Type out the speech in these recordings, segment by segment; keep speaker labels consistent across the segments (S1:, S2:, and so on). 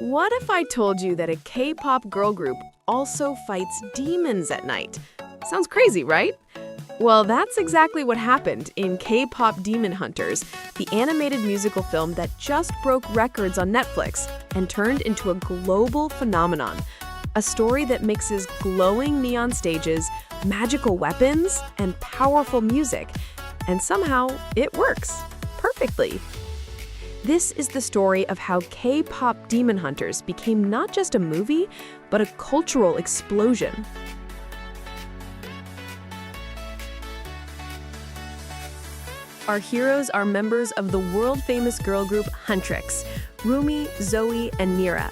S1: What if I told you that a K-pop girl group also fights demons at night? Sounds crazy, right? Well, that's exactly what happened in Kpop Demon Hunters, the animated musical film that just broke records on Netflix and turned into a global phenomenon. A story that mixes glowing neon stages, magical weapons, and powerful music. And somehow, it works perfectly. This is the story of how Kpop Demon Hunters became not just a movie, but a cultural explosion. Our heroes are members of the world-famous girl group Huntr, Rumi, Zoey, and Mira.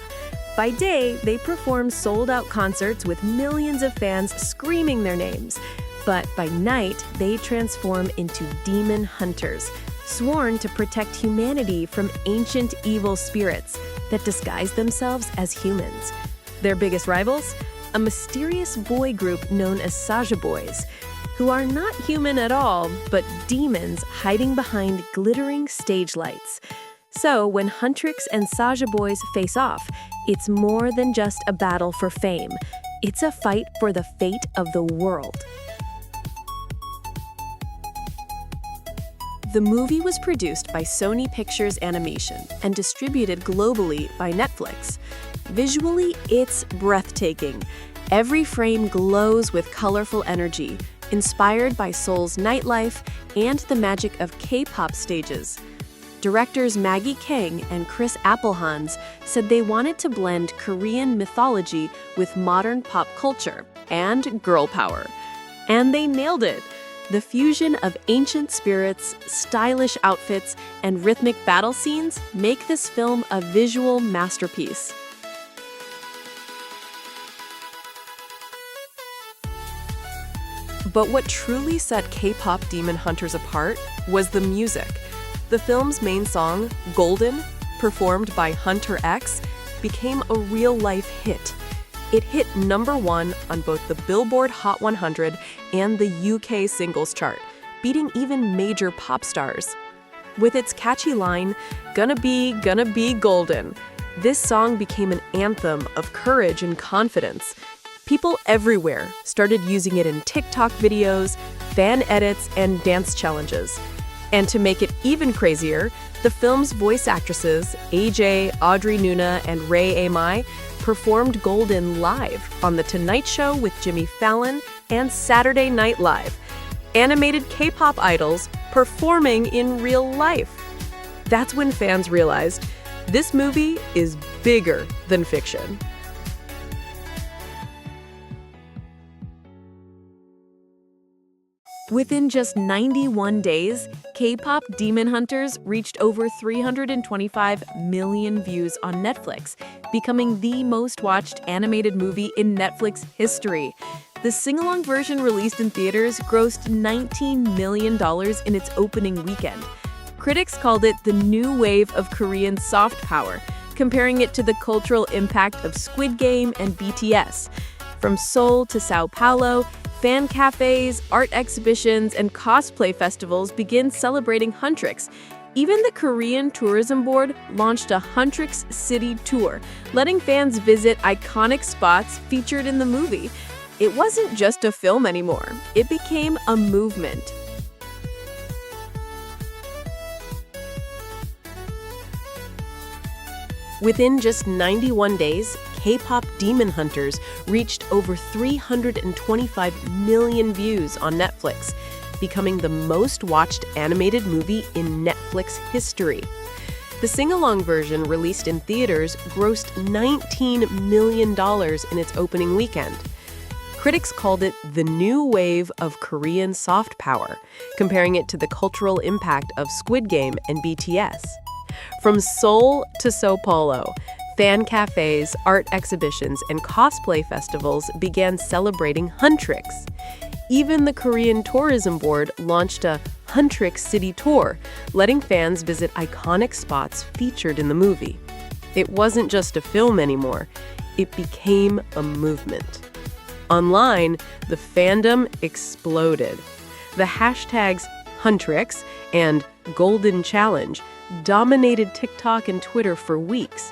S1: By day, they perform sold-out concerts with millions of fans screaming their names. But by night, they transform into demon hunters, sworn to protect humanity from ancient evil spirits that disguise themselves as humans. Their biggest rivals? A mysterious boy group known as Saja Boys, who are not human at all, but demons hiding behind glittering stage lights. So when Huntr and Saja Boys face off, it's more than just a battle for fame. It's a fight for the fate of the world. The movie was produced by Sony Pictures Animation and distributed globally by Netflix. Visually, it's breathtaking. Every frame glows with colorful energy, inspired by Seoul's nightlife and the magic of K-pop stages. Directors Maggie Kang and Chris Applehans said they wanted to blend Korean mythology with modern pop culture and girl power. And they nailed it. The fusion of ancient spirits, stylish outfits, and rhythmic battle scenes make this film a visual masterpiece. But what truly set Kpop Demon Hunters apart was the music. The film's main song, Golden, performed by Huntr, became a real-life hit. It hit #1 on both the Billboard Hot 100 and the UK singles chart, beating even major pop stars. With its catchy line, gonna be golden, this song became an anthem of courage and confidence. People everywhere started using it in TikTok videos, fan edits, and dance challenges. And to make it even crazier, the film's voice actresses, AJ, Audrey Nuna, and Ray Amai, performed Golden live on The Tonight Show with Jimmy Fallon and Saturday Night Live. Animated K-pop idols performing in real life. That's when fans realized this movie is bigger than fiction. Within just 91 days, Kpop Demon Hunters reached over 325 million views on Netflix, becoming the most watched animated movie in Netflix history. The sing-along version released in theaters grossed $19 million in its opening weekend. Critics called it the new wave of Korean soft power, comparing it to the cultural impact of Squid Game and BTS. From Seoul to Sao Paulo, fan cafes, art exhibitions, and cosplay festivals begin celebrating Huntr. Even the Korean Tourism Board launched a Huntr City Tour, letting fans visit iconic spots featured in the movie. It wasn't just a film anymore, it became a movement. Within just 91 days, Kpop Demon Hunters reached over 325 million views on Netflix, becoming the most watched animated movie in Netflix history. The sing-along version released in theaters grossed $19 million in its opening weekend. Critics called it the new wave of Korean soft power, comparing it to the cultural impact of Squid Game and BTS. From Seoul to Sao Paulo, fan cafes, art exhibitions, and cosplay festivals began celebrating Huntr. Even the Korean Tourism Board launched a Huntr City Tour, letting fans visit iconic spots featured in the movie. It wasn't just a film anymore, it became a movement. Online, the fandom exploded. The hashtags Huntr and Golden Challenge dominated TikTok and Twitter for weeks.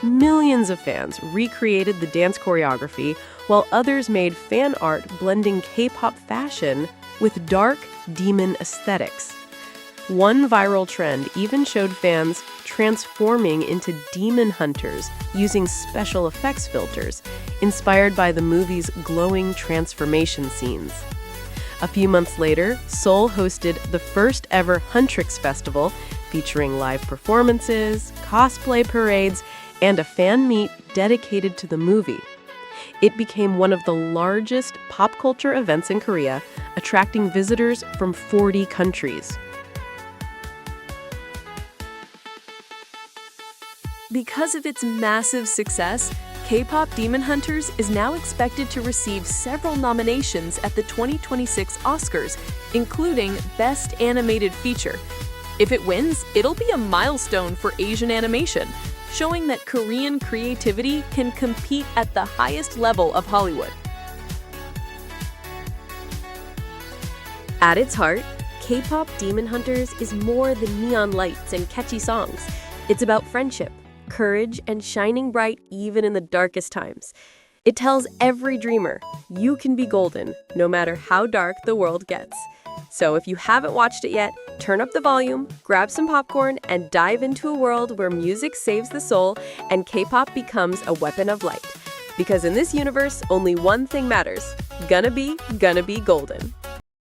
S1: Millions of fans recreated the dance choreography, while others made fan art blending K-pop fashion with dark demon aesthetics. One viral trend even showed fans transforming into demon hunters using special effects filters, inspired by the movie's glowing transformation scenes. A few months later, Seoul hosted the first ever Huntr festival, featuring live performances, cosplay parades, and a fan meet dedicated to the movie. It became one of the largest pop culture events in Korea, attracting visitors from 40 countries.
S2: Because of its massive success, Kpop Demon Hunters is now expected to receive several nominations at the 2026 Oscars, including Best Animated Feature. If it wins, it'll be a milestone for Asian animation, showing that Korean creativity can compete at the highest level of Hollywood.
S3: At its heart, Kpop Demon Hunters is more than neon lights and catchy songs. It's about friendship, courage, and shining bright even in the darkest times. It tells every dreamer, you can be golden, no matter how dark the world gets. So if you haven't watched it yet, turn up the volume, grab some popcorn, and dive into a world where music saves the soul and K-pop becomes a weapon of light. Because in this universe, only one thing matters: gonna be golden.